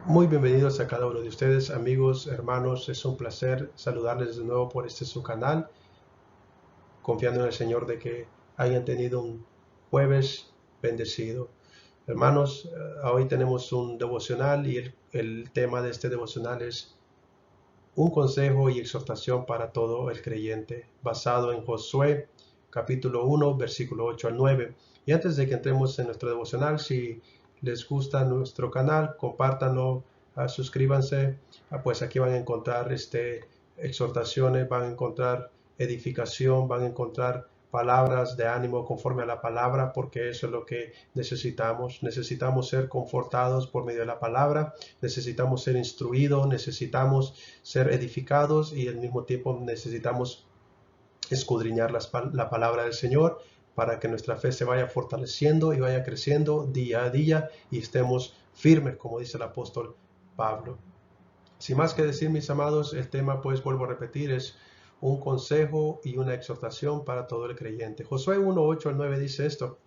Muy bienvenidos a cada uno de ustedes, amigos, hermanos. Es un placer saludarles de nuevo por su canal, confiando en el Señor de que hayan tenido un jueves bendecido. Hermanos, hoy tenemos un devocional y el tema de este devocional es un consejo y exhortación para todo el creyente, basado en Josué capítulo 1, versículo 8 al 9. Y antes de que entremos en nuestro devocional, si les gusta nuestro canal, compártanlo, suscríbanse, pues aquí van a encontrar exhortaciones, van a encontrar edificación, van a encontrar palabras de ánimo conforme a la palabra, porque eso es lo que necesitamos. Necesitamos ser confortados por medio de la palabra, necesitamos ser instruidos, necesitamos ser edificados y al mismo tiempo necesitamos escudriñar la palabra del Señor para que nuestra fe se vaya fortaleciendo y vaya creciendo día a día y estemos firmes, como dice el apóstol Pablo. Sin más que decir, mis amados, el tema, pues vuelvo a repetir, es un consejo y una exhortación para todo el creyente. Josué 1, 8 al 9 dice esto: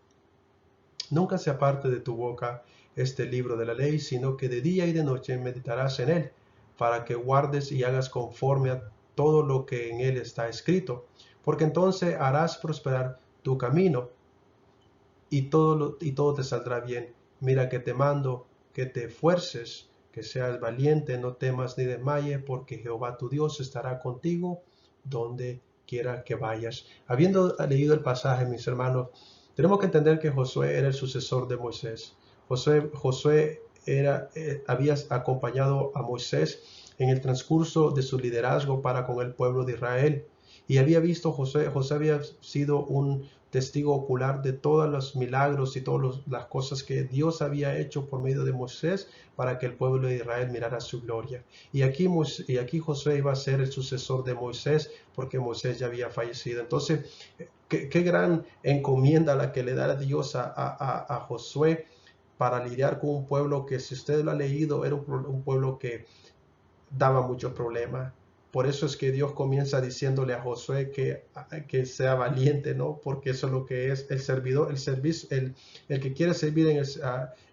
Nunca se aparte de tu boca este libro de la ley, sino que de día y de noche meditarás en él, para que guardes y hagas conforme a todo lo que en él está escrito, porque entonces harás prosperar tu camino y todo te saldrá bien. Mira que te mando, que te esfuerces, que seas valiente, no temas ni desmayes, porque Jehová tu Dios estará contigo donde quiera que vayas. Habiendo leído el pasaje, mis hermanos, tenemos que entender que Josué era el sucesor de Moisés. Josué había acompañado a Moisés en el transcurso de su liderazgo para con el pueblo de Israel. Y había visto José había sido un testigo ocular de todos los milagros y todas las cosas que Dios había hecho por medio de Moisés para que el pueblo de Israel mirara su gloria. Y aquí Josué iba a ser el sucesor de Moisés porque Moisés ya había fallecido. Entonces, qué gran encomienda la que le da Dios a Josué para lidiar con un pueblo que, si usted lo ha leído, era un pueblo que daba muchos problemas. Por eso es que Dios comienza diciéndole a Josué que sea valiente, ¿no? Porque eso es lo que es el servidor, el servicio, el que quiere servir en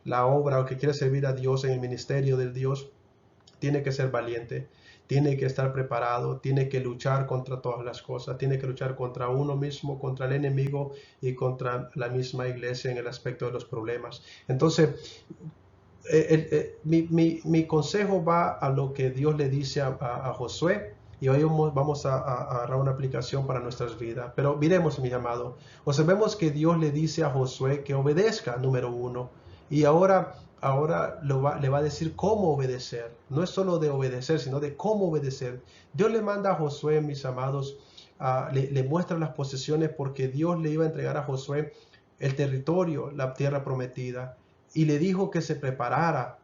la obra, o que quiere servir a Dios en el ministerio del Dios, tiene que ser valiente, tiene que estar preparado, tiene que luchar contra todas las cosas, tiene que luchar contra uno mismo, contra el enemigo y contra la misma iglesia en el aspecto de los problemas. Entonces, mi consejo va a lo que Dios le dice a Josué, y hoy vamos a agarrar una aplicación para nuestras vidas. Pero miremos, mis amados, observemos que Dios le dice a Josué que obedezca, número uno, y ahora le va a decir cómo obedecer. No es solo de obedecer, sino de cómo obedecer. Dios le manda a Josué, mis amados, le muestra las posesiones, porque Dios le iba a entregar a Josué el territorio, la tierra prometida, y le dijo que se preparara,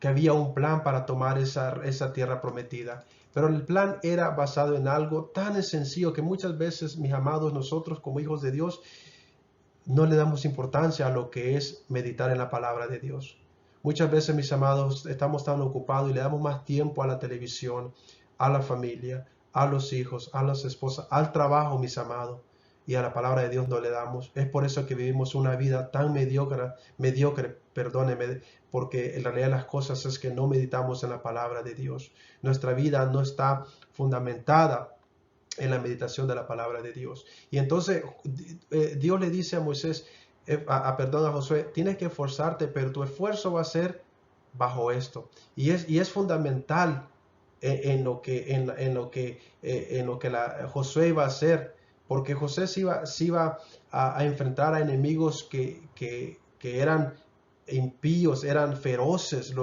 que había un plan para tomar esa tierra prometida. Pero el plan era basado en algo tan sencillo que muchas veces, mis amados, nosotros como hijos de Dios no le damos importancia a lo que es meditar en la palabra de Dios. Muchas veces, mis amados, estamos tan ocupados y le damos más tiempo a la televisión, a la familia, a los hijos, a las esposas, al trabajo, mis amados, y a la palabra de Dios no le damos. Es por eso que vivimos una vida tan mediocre, perdóneme, porque en realidad las cosas es que no meditamos en la palabra de Dios. Nuestra vida no está fundamentada en la meditación de la palabra de Dios. Y entonces Dios le dice a Moisés, perdón, a Josué: tienes que esforzarte, pero tu esfuerzo va a ser bajo esto. Y es fundamental en lo que Josué iba a hacer, porque José se iba a enfrentar a enemigos que eran impíos, eran feroces.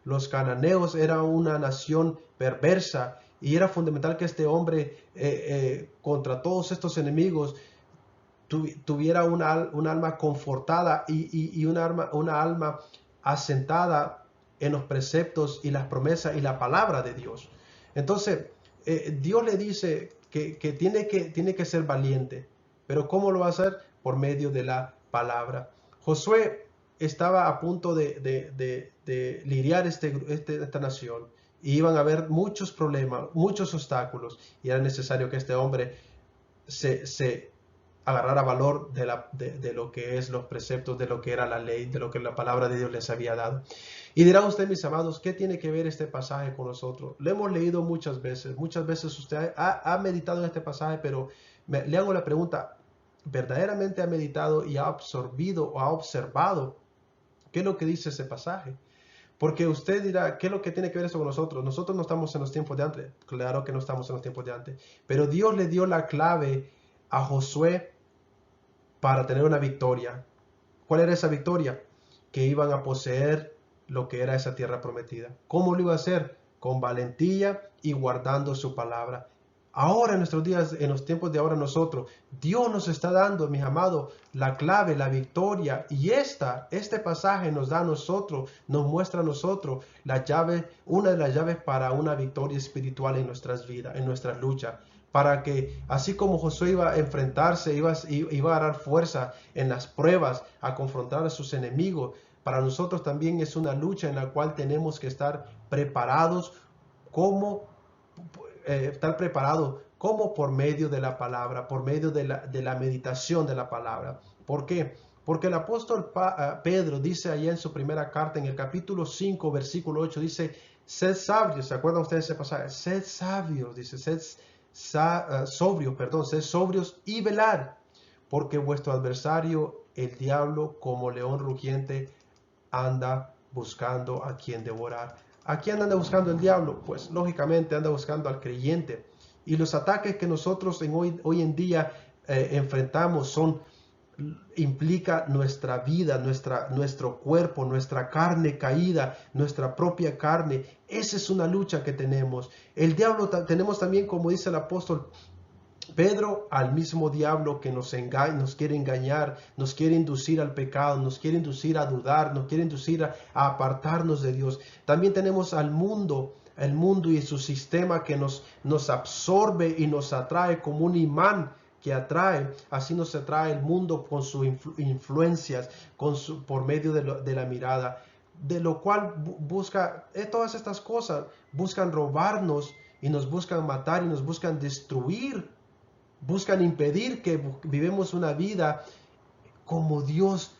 Los cananeos eran una nación perversa, y era fundamental que este hombre, contra todos estos enemigos, tuviera un alma confortada y una alma asentada en los preceptos y las promesas y la palabra de Dios. Entonces, Dios le dice que tiene que ser valiente. Pero ¿cómo lo va a hacer? Por medio de la palabra. Josué estaba a punto de lidiar esta nación, y iban a haber muchos problemas, muchos obstáculos, y era necesario que este hombre se agarrara valor de lo que es los preceptos, de lo que era la ley, de lo que la palabra de Dios les había dado. Y dirá usted, mis amados, ¿qué tiene que ver este pasaje con nosotros? Lo hemos leído muchas veces usted ha meditado en este pasaje, pero le hago la pregunta, ¿verdaderamente ha meditado y ha absorbido o ha observado qué es lo que dice ese pasaje? Porque usted dirá, ¿qué es lo que tiene que ver eso con nosotros? Nosotros no estamos en los tiempos de antes. Claro que no estamos en los tiempos de antes. Pero Dios le dio la clave a Josué para tener una victoria. ¿Cuál era esa victoria? Que iban a poseer lo que era esa tierra prometida. ¿Cómo lo iba a hacer? Con valentía y guardando su palabra. Ahora en nuestros días, en los tiempos de ahora nosotros, Dios nos está dando, mis amados, la clave, la victoria. Y este pasaje nos da a nosotros, nos muestra a nosotros la llave, una de las llaves para una victoria espiritual en nuestras vidas, en nuestras luchas. Para que así como Josué iba a enfrentarse, iba a dar fuerza en las pruebas, a confrontar a sus enemigos, para nosotros también es una lucha en la cual tenemos que estar preparados como por medio de la palabra, por medio de la meditación de la palabra. ¿Por qué? Porque el apóstol Pedro dice allá en su primera carta, en el capítulo 5, versículo 8, dice, sed sabios, ¿se acuerdan ustedes de ese pasaje? Sed sabios, dice, sed sobrios y velad, porque vuestro adversario, el diablo, como león rugiente, anda buscando a quien devorar. ¿A quién anda buscando el diablo? Pues lógicamente anda buscando al creyente. Y los ataques que nosotros hoy en día enfrentamos implica nuestra vida, nuestro cuerpo, nuestra carne caída, nuestra propia carne. Esa es una lucha que tenemos. El diablo tenemos también, como dice el apóstol Pedro, al mismo diablo que nos quiere engañar, nos quiere inducir al pecado, nos quiere inducir a dudar, nos quiere inducir a apartarnos de Dios. También tenemos al mundo, el mundo y su sistema que nos absorbe y nos atrae como un imán que atrae. Así nos atrae el mundo con sus influencias, por medio de la mirada, de lo cual busca, todas estas cosas buscan robarnos y nos buscan matar y nos buscan destruir. Buscan impedir que vivamos una vida como Dios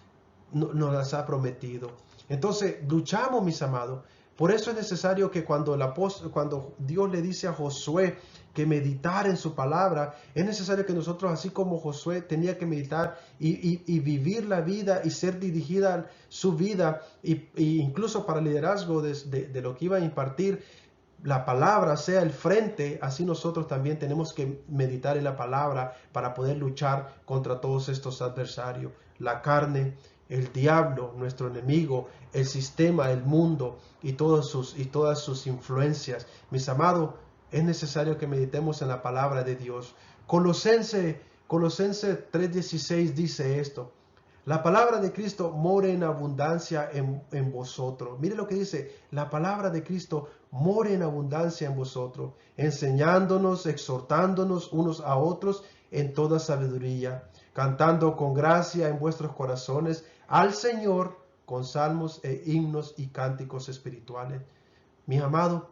nos las ha prometido. Entonces, luchamos, mis amados. Por eso es necesario que cuando Dios le dice a Josué que meditar en su palabra, es necesario que nosotros, así como Josué tenía que meditar y vivir la vida y ser dirigida su vida, y incluso para el liderazgo de lo que iba a impartir, la palabra sea el frente, así nosotros también tenemos que meditar en la palabra para poder luchar contra todos estos adversarios. La carne, el diablo, nuestro enemigo, el sistema, el mundo y todas sus influencias. Mis amados, es necesario que meditemos en la palabra de Dios. Colosenses 3:16 dice esto: la palabra de Cristo more en abundancia en vosotros. Mire lo que dice: la palabra de Cristo more en abundancia en vosotros, enseñándonos, exhortándonos unos a otros en toda sabiduría, cantando con gracia en vuestros corazones al Señor con salmos e himnos y cánticos espirituales. Mis amados,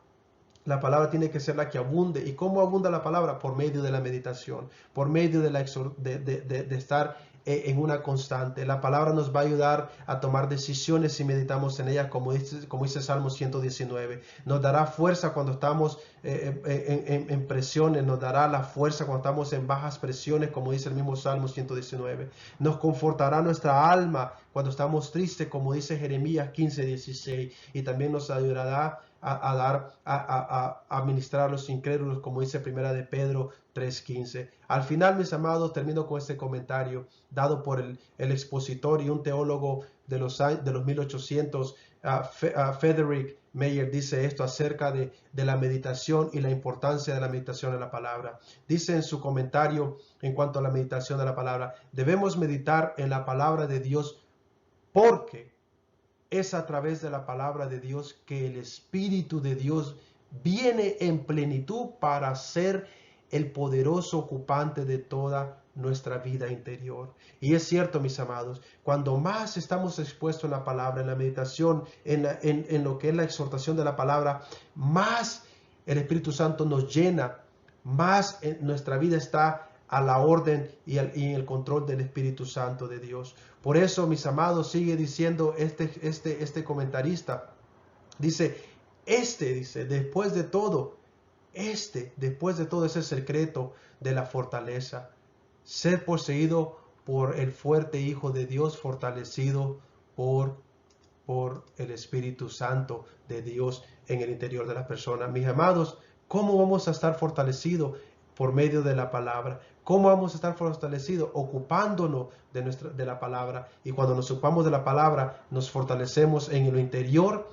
la palabra tiene que ser la que abunde. ¿Y cómo abunda la palabra? Por medio de la meditación, por medio de estar en una constante. La palabra nos va a ayudar a tomar decisiones si meditamos en ella, como dice Salmo 119. Nos dará fuerza cuando estamos en presiones, nos dará la fuerza cuando estamos en bajas presiones, como dice el mismo Salmo 119. Nos confortará nuestra alma cuando estamos tristes, como dice Jeremías 15:16. Y también nos ayudará a ministrar a los incrédulos, como dice Primera de Pedro 3:15. Al final, mis amados, termino con este comentario dado por el expositor y un teólogo de los 1800, Frederick Meyer. Dice esto acerca de la meditación y la importancia de la meditación en la palabra. Dice en su comentario en cuanto a la meditación de la palabra: debemos meditar en la palabra de Dios porque es a través de la palabra de Dios que el Espíritu de Dios viene en plenitud para ser el poderoso ocupante de toda nuestra vida interior. Y es cierto, mis amados, cuando más estamos expuestos en la palabra, en la meditación, en lo que es la exhortación de la palabra, más el Espíritu Santo nos llena, más nuestra vida está a la orden y el control del Espíritu Santo de Dios. Por eso, mis amados, sigue diciendo este comentarista, dice, después de todo, después de todo, es el secreto de la fortaleza. Ser poseído por el fuerte Hijo de Dios, fortalecido por el Espíritu Santo de Dios en el interior de la persona. Mis amados, ¿cómo vamos a estar fortalecidos? Por medio de la palabra. ¿Cómo vamos a estar fortalecidos? Ocupándonos de la palabra. Y cuando nos ocupamos de la palabra, nos fortalecemos en lo interior,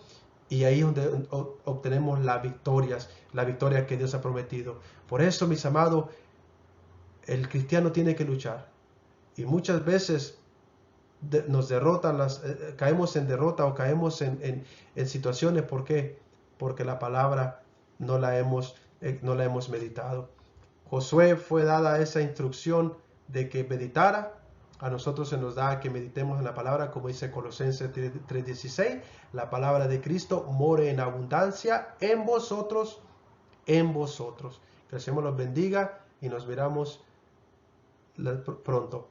y ahí es donde obtenemos la victoria que Dios ha prometido. Por eso, mis amados, el cristiano tiene que luchar. Y muchas veces nos derrotan, caemos en derrota o caemos en situaciones. ¿Por qué? Porque la palabra no la hemos meditado. Josué fue dada esa instrucción de que meditara. A nosotros se nos da que meditemos en la palabra, como dice Colosenses 3:16. La palabra de Cristo more en abundancia en vosotros, en vosotros. Que el Señor los bendiga y nos veremos pronto.